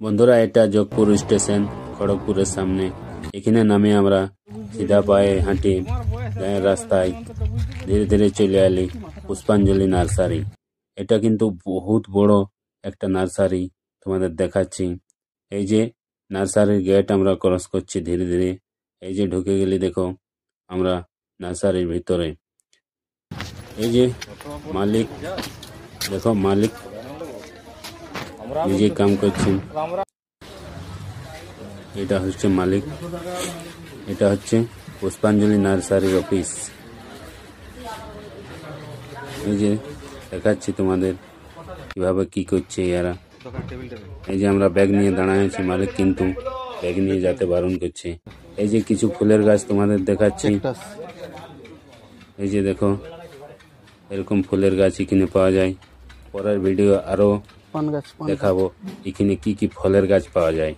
বন্ধুরা, এটা যোগপুর স্টেশন, খড়গপুরের সামনে। এখানে নামে আমরা সিধা পায়ে হাঁটি গায়ের রাস্তায় ধীরে ধীরে চলে এলি পুষ্পাঞ্জলি নার্সারি। এটা কিন্তু বহুত বড় একটা নার্সারি, তোমাদের দেখাচ্ছি। এই যে নার্সারির গেট আমরা ক্রস করছি ধীরে ধীরে। এই যে ঢুকে গেলি, দেখো আমরা নার্সারির ভিতরে। এই যে মালিক, দেখো মালিক নিজে কাম করছেন। এটা হচ্ছে মালিক, এটা হচ্ছে পুষ্পাঞ্জলি নার্সারির অফিস। এই যে দেখাচ্ছি তোমাদের কিভাবে কি করছে এরা। এই যে আমরা ব্যাগ নিয়ে দাঁড়ায় আছি, মালিক কিন্তু ব্যাগ নিয়ে যেতে বারণ করছে। এই যে কিছু ফুলের গাছ তোমাদের দেখাচ্ছি। এই যে দেখো এরকম ফুলের গাছ এখানে পাওয়া যায়। পরের ভিডিও আরো দেখাবো এখানে কি কি ফলের গাছ পাওয়া যায়।